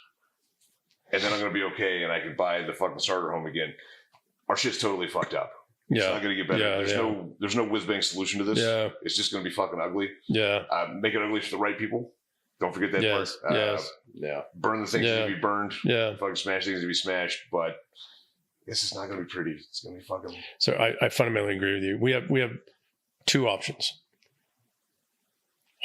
and then I'm gonna be okay, and I can buy the fucking starter home again. Our shit's totally fucked up. It's not gonna get better. There's no whiz bang solution to this. It's just gonna be fucking ugly. Make it ugly for the right people. Don't forget that part. Burn the things that need to be burned. Fucking smash things to be smashed. But this is not gonna be pretty. It's gonna be fucking. So I fundamentally agree with you. We have two options.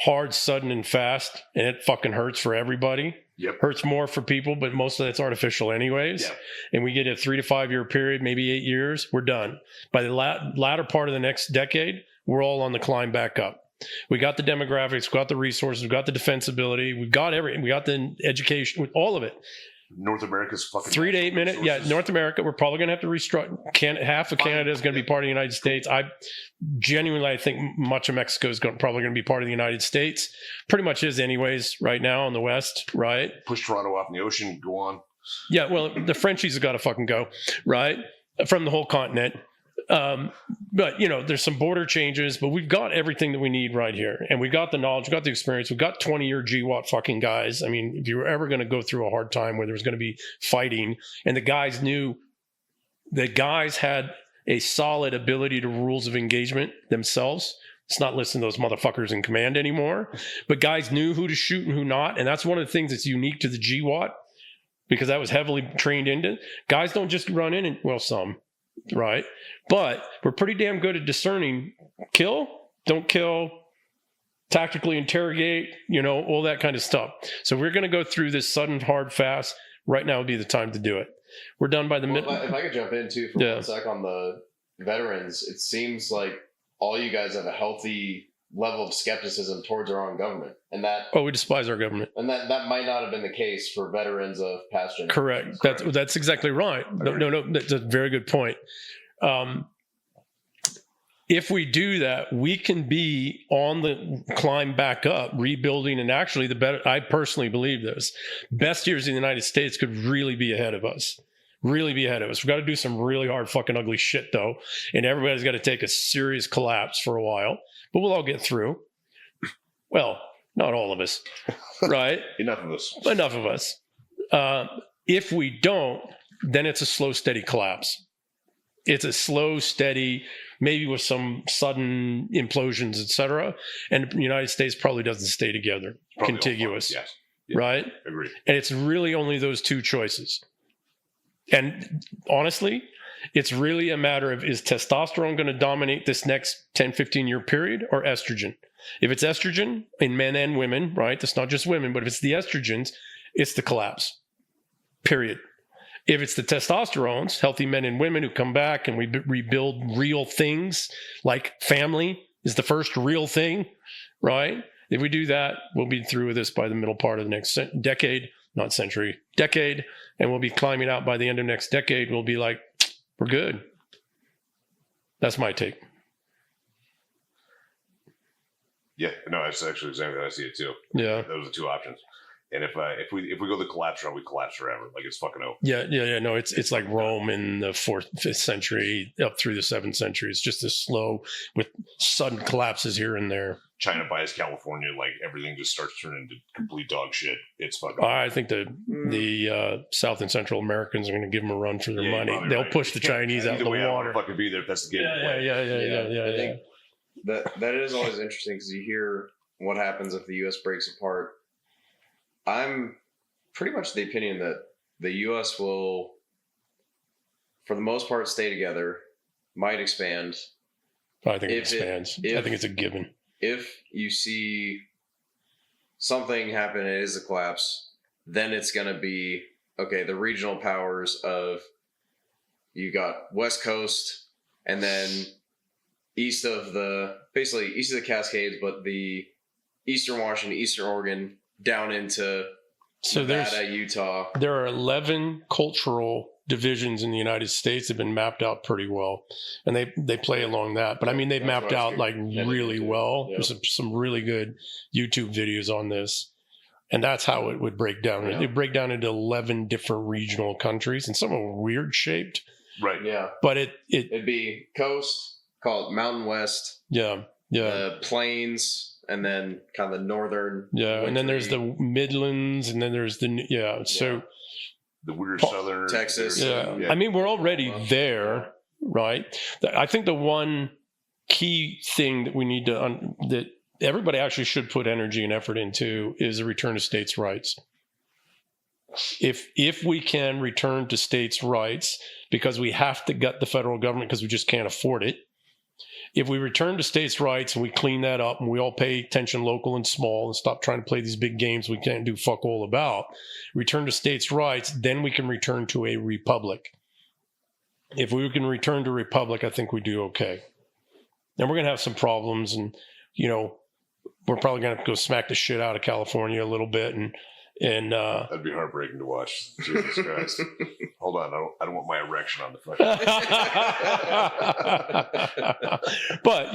Hard, sudden, and fast, and it fucking hurts for everybody. Hurts more for people, but most of that's artificial anyways. And we get a 3 to 5 year period, maybe 8 years, we're done. By the latter part of the next decade, we're all on the climb back up. We got the demographics, we got the resources, we got the defensibility, we've got everything, we got the education, all of it. North America's fucking 3 to 8 minutes. Yeah, North America, we're probably going to have to restructure. Half of Canada is going to be part of the United States. I think much of Mexico is probably going to be part of the United States. Pretty much is anyways right now in the West, right? Push Toronto off in the ocean, go on. Yeah, well, the Frenchies have got to fucking go, right? From the whole continent. But, there's some border changes, but we've got everything that we need right here. And we've got the knowledge, we've got the experience, we've got 20-year GWAT fucking guys. I mean, if you were ever going to go through a hard time where there was going to be fighting, and the guys had a solid ability to rules of engagement themselves. It's not listening to those motherfuckers in command anymore, but guys knew who to shoot and who not. And that's one of the things that's unique to the GWAT, because that was heavily trained into. Guys don't just run in and, well, some. Right. But we're pretty damn good at discerning kill, don't kill, tactically interrogate, all that kind of stuff. So we're going to go through this sudden, hard, fast. Right now would be the time to do it. We're done by the middle. If I could jump in too for 1 sec on the veterans, it seems like all you guys have a healthy level of skepticism towards our own government, and that we despise our government, and that might not have been the case for veterans of past generations. Correct. That's exactly right. No, that's a very good point. If we do that, we can be on the climb back up, rebuilding, and actually I personally believe this, best years in the United States could really be ahead of us. Really be ahead of us. We've got to do some really hard fucking ugly shit though, and everybody's got to take a serious collapse for a while. But we'll all get through. Well, not all of us, right? Enough of us. If we don't, then it's a slow, steady collapse. It's a slow, steady, maybe with some sudden implosions, etc. And the United States probably doesn't stay together, probably contiguous, right? Agree. And it's really only those two choices. And honestly, it's really a matter of, is testosterone going to dominate this next 10, 15-year period, or estrogen? If it's estrogen in men and women, right? That's not just women, but if it's the estrogens, it's the collapse, period. If it's the testosterones, healthy men and women who come back and we rebuild real things, like family is the first real thing, right? If we do that, we'll be through with this by the middle part of the next decade, not century, decade, and we'll be climbing out by the end of next decade. We'll be like, we're good. That's my take. Yeah, no, that's actually exactly how I see it too. Yeah, those are the two options. And if we go the collapse route, we collapse forever. Like it's fucking over. Yeah. No, it's like Rome in the 4th, 5th century up through the 7th century. It's just as slow with sudden collapses here and there. China buys California, like everything just starts turning into complete dog shit. It's fucking. I think the South and Central Americans are going to give them a run for their money. They'll push the Chinese out of the water. I'll fucking be there if that's the game. Yeah. I think that is always interesting because you hear what happens if the U.S. breaks apart. I'm pretty much the opinion that the U.S. will, for the most part, stay together, might expand. I think it expands. I think it's a given. If you see something happen and it is a collapse, then it's going to be, okay, the regional powers of, you got West Coast and then east of the Cascades, but the Eastern Washington, Eastern Oregon, down into Nevada, Utah. There are 11 cultural divisions in the United States that have been mapped out pretty well, and they play along that. But I mean, they've mapped out like really well. Yeah. There's some really good YouTube videos on this, and that's how it would break down. Yeah. It break down into 11 different regional countries, and some are weird shaped, Right. Yeah. But it'd be coast, call it Mountain West. Yeah. The plains, and then kind of the northern. Yeah, and then there's the Midlands, and then there's the So the weird southern Texas. Yeah. I mean, we're already there, right? I think the one key thing that we need to that everybody actually should put energy and effort into is a return to states' rights. If we can return to states' rights, because we have to gut the federal government because we just can't afford it. If we return to states' rights and we clean that up and we all pay attention local and small and stop trying to play these big games we can't do fuck all about, return to states' rights, then we can return to a republic. If we can return to a republic, I think we do okay. And we're going to have some problems, and, we're probably going to have to go smack the shit out of California a little bit, and that'd be heartbreaking to watch. Jesus Christ! Hold on, I don't want my erection on the fucking. But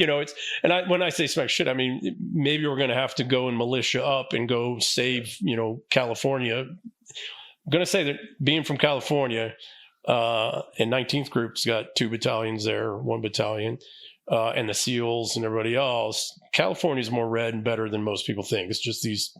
when I say smack shit, I mean maybe we're going to have to go and militia up and go save California. I'm going to say that being from California, and 19th Group's got 2 battalions there, 1 battalion. And the SEALs and everybody else, California's more red and better than most people think. It's just these,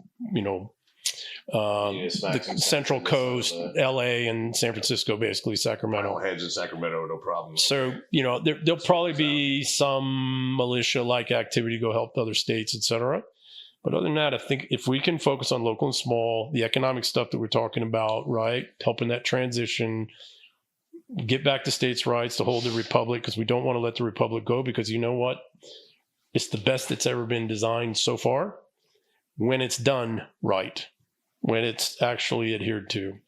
the Central Coast, LA and San Francisco, basically Sacramento. Heads in Sacramento, no problem. So, there'll probably be some militia-like activity to go help other states, et cetera. But other than that, I think if we can focus on local and small, the economic stuff that we're talking about, right, helping that transition, get back to states' rights to hold the republic, because we don't want to let the republic go, because you know what? It's the best that's ever been designed so far when it's done right, when it's actually adhered to.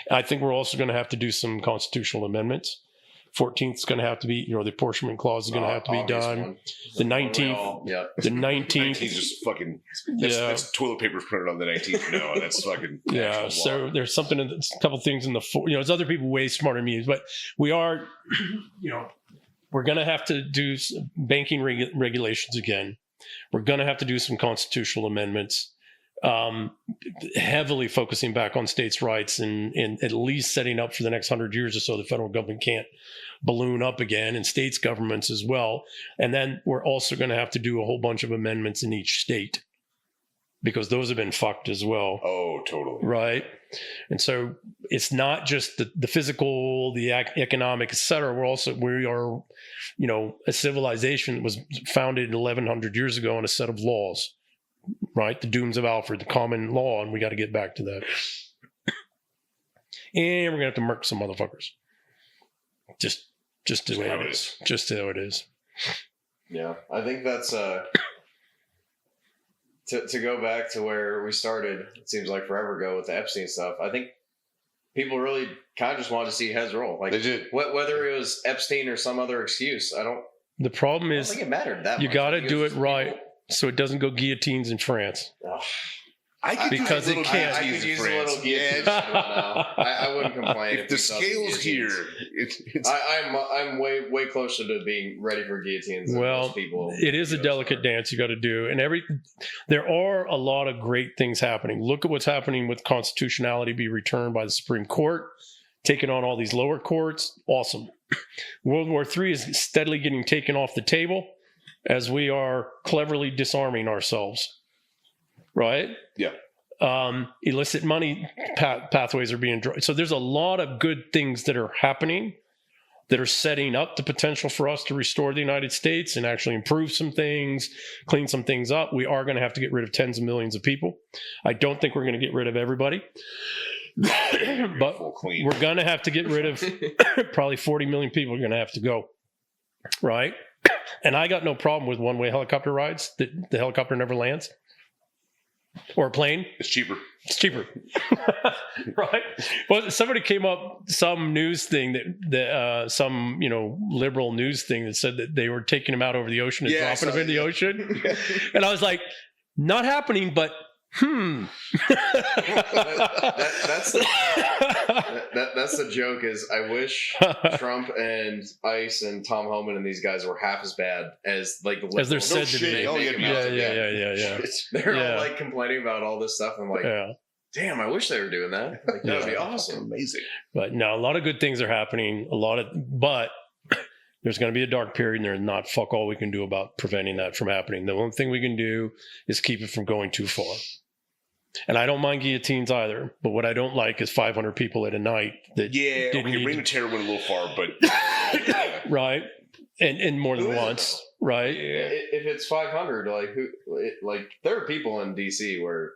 I think we're also going to have to do some constitutional amendments. 14th is going to have to be, the apportionment clause is going to have to be done. One. The 19th, the 19th is just fucking, that's toilet paper printed on the 19th. No, that's fucking. Yeah. So there's a couple things in there's other people way smarter than me, but we are, we're going to have to do banking regulations again. We're going to have to do some constitutional amendments, heavily focusing back on states' rights and at least setting up for the next 100 years or so the federal government can't balloon up again, and states' governments as well. And then we're also going to have to do a whole bunch of amendments in each state, because those have been fucked as well. Oh, totally. Right. And so it's not just the physical, the economic, et cetera. We are, a civilization that was founded 1100 years ago on a set of laws, right? The Dooms of Alfred, the common law. And we got to get back to that. And we're going to have to murk some motherfuckers. Just the way it is. Just how it is. Yeah. I think that's, to go back to where we started, it seems like forever ago with the Epstein stuff. I think people really kind of just wanted to see heads roll. Like, they did. Whether it was Epstein or some other excuse, The problem is, I don't think it mattered that you much. got to do it right so it doesn't go guillotines in France. Oh. Because it can't. I could use a little guillotine. I wouldn't complain. If the scale's here, I'm way closer to being ready for guillotines than most people. It is a delicate dance you got to do, and there are a lot of great things happening. Look at what's happening with constitutionality be returned by the Supreme Court, taking on all these lower courts. Awesome. World War III is steadily getting taken off the table as we are cleverly disarming ourselves. Right? Yeah. Illicit money pathways are being drawn. So there's a lot of good things that are happening that are setting up the potential for us to restore the United States and actually improve some things, clean some things up. We are going to have to get rid of tens of millions of people. I don't think we're going to get rid of everybody. But we're going to have to get rid of probably 40 million people are going to have to go. Right? And I got no problem with one-way helicopter rides that the helicopter never lands. Or a plane. It's cheaper. Right? Well, somebody came up, some news thing that some, liberal news thing that said that they were taking them out over the ocean and dropping them in the ocean. And I was like, not happening, but that's the joke is I wish Trump and ICE and Tom Homan and these guys were half as bad as like the as they're said to be. Yeah. Yeah. They're all like complaining about all this stuff. I'm like, Damn, I wish they were doing that. Like, that would be awesome. Amazing. But no, a lot of good things are happening. But there's going to be a dark period, and there's not fuck all we can do about preventing that from happening. The one thing we can do is keep it from going too far. And I don't mind guillotines either, but what I don't like is 500 people at a night that Reign of Terror went a little far, but right, and more than once, right? Yeah. If it's 500, like there are people in DC where.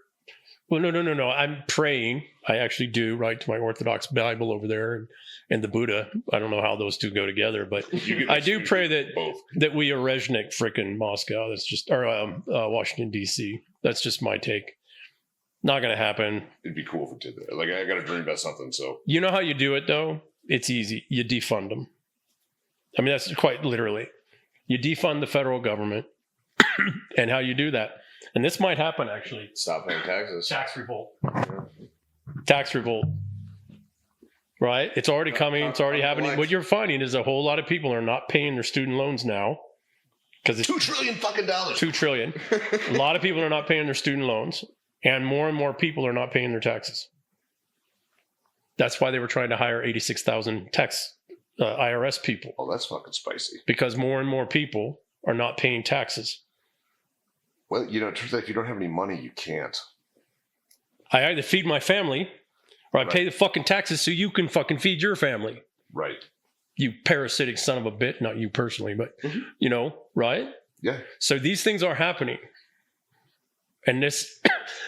Well, no. I'm praying. I actually do, right, to my Orthodox Bible over there and the Buddha. I don't know how those two go together, but I do pray that we are Reznik frickin' Moscow. That's just, or Washington, D.C. That's just my take. Not going to happen. It'd be cool if it did that. Like, I got to dream about something, so. You know how you do it, though? It's easy. You defund them. I mean, that's quite literally. You defund the federal government. And how you do that. And this might happen, actually. Stop paying taxes. Tax revolt. Tax revolt. Right? It's already coming. It's already happening. What you're finding is a whole lot of people are not paying their student loans now. Because it's $2 trillion fucking dollars. $2 trillion. A lot of people are not paying their student loans. And more people are not paying their taxes. That's why they were trying to hire 86,000 tax IRS people. Oh, that's fucking spicy. Because more and more people are not paying taxes. Well, you know, it turns out if you don't have any money, you can't. I either feed my family or I pay the fucking taxes so you can fucking feed your family. Right. You parasitic son of a bitch. Not you personally, but, you know, right? Yeah. So these things are happening. And this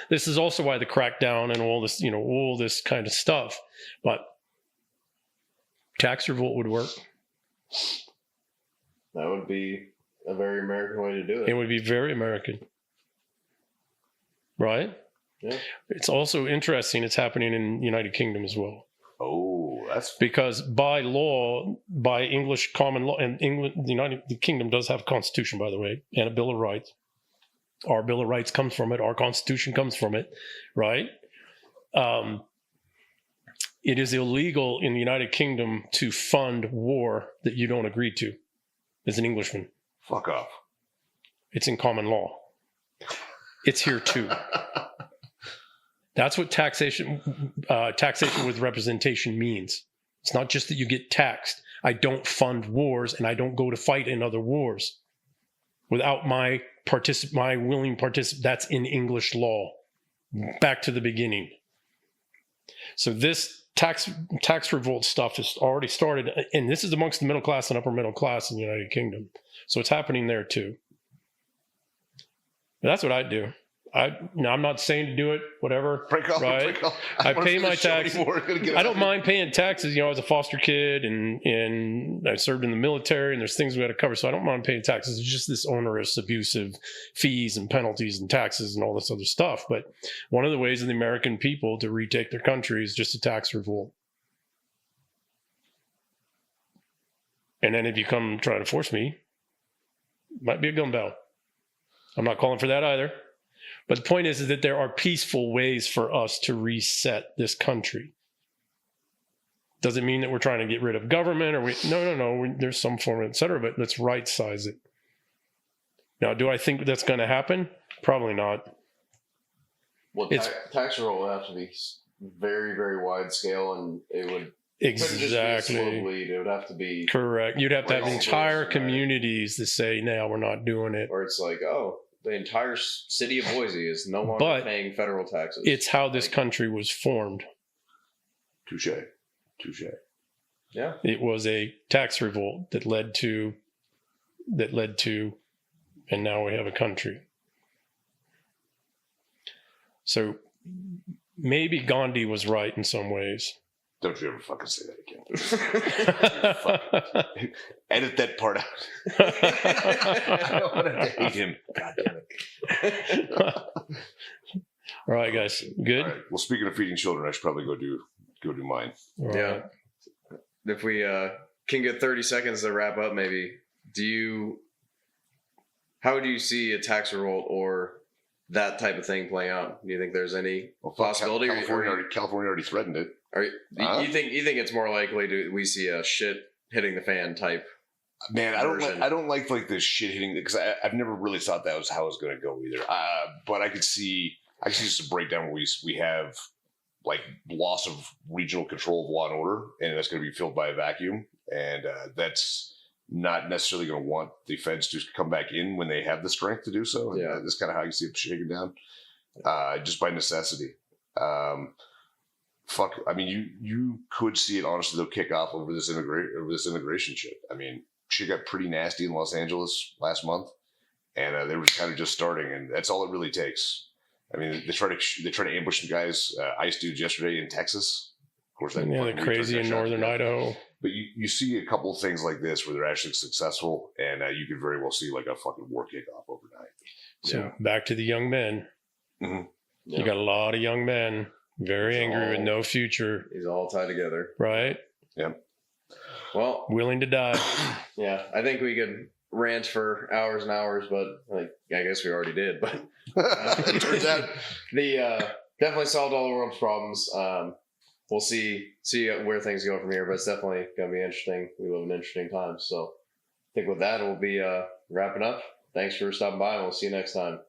is also why the crackdown and all this, you know, all this kind of stuff. But tax revolt would work. That would be a very American way to do it. It would be very American. Right? Yeah. It's also interesting. It's happening in the United Kingdom as well. Oh, that's because by law, by English common law, and England, the Kingdom does have a constitution, by the way, and a Bill of Rights. Our Bill of Rights comes from it. Our Constitution comes from it, right? It is illegal in the United Kingdom to fund war that you don't agree to as an Englishman. Fuck off. It's in common law. It's here too. That's what taxation with representation means. It's not just that you get taxed. I don't fund wars and I don't go to fight in other wars without my willing participation. That's in English law. Back to the beginning. So this tax revolt stuff has already started, and this is amongst the middle class and upper middle class in the United Kingdom. So it's happening there too. But that's what I do. I'm not saying to do it, whatever. Right? I pay my taxes. I don't mind paying taxes. You know, I was a foster kid and I served in the military, and there's things we got to cover. So I don't mind paying taxes. It's just this onerous, abusive fees and penalties and taxes and all this other stuff. But one of the ways of the American people to retake their country is just a tax revolt. And then if you come try to force me, might be a gun battle. I'm not calling for that either. But the point is that there are peaceful ways for us to reset this country. Doesn't mean that we're trying to get rid of government or no. There's some form, et cetera, but let's right size it. Now, do I think that's going to happen? Probably not. Well, tax roll would have to be very, very wide scale, and it would exactly just be a slow bleed. It would have to be correct. You'd have to have entire communities that say, "No, we're not doing it." Or it's like, oh, the entire city of Boise is no longer paying federal taxes. It's how this country was formed. Touche. Yeah. It was a tax revolt that led to, and now we have a country. So maybe Gandhi was right in some ways. Don't you ever fucking say that again. Edit that part out. I don't want to hate him. God damn it. All right, guys. Good? All right. Well, speaking of feeding children, I should probably go do mine. All yeah. right. If we can get 30 seconds to wrap up, maybe, how do you see a tax revolt or that type of thing playing out? Do you think there's any possibility? California already threatened it. You think it's more likely we see a shit hitting the fan type? Man, I don't like this shit hitting, because I've never really thought that was how it was going to go either. But I could see just a breakdown where we have like loss of regional control of law and order, and that's going to be filled by a vacuum. And that's not necessarily going to want the feds to come back in when they have the strength to do so. And that's kind of how you see it shaking down, just by necessity. I mean, you could see it honestly. They'll kick off over this immigration shit. I mean, shit got pretty nasty in Los Angeles last month, and they were kind of just starting, and that's all it really takes. I mean, they try to ambush some guys, ICE dudes yesterday in Texas. Of course, they're crazy in northern Idaho. But you see a couple of things like this where they're actually successful, and you could very well see like a fucking war kickoff overnight. So back to the young men. Mm-hmm. You got a lot of young men, very angry with no future. He's all tied together, right? Yep. Well, willing to die. Yeah, I think we could rant for hours and hours, but like I guess we already did. But turns out definitely solved all the world's problems. We'll see where things go from here, but it's definitely going to be interesting. We live in interesting times. So I think with that, we'll be wrapping up. Thanks for stopping by, and we'll see you next time.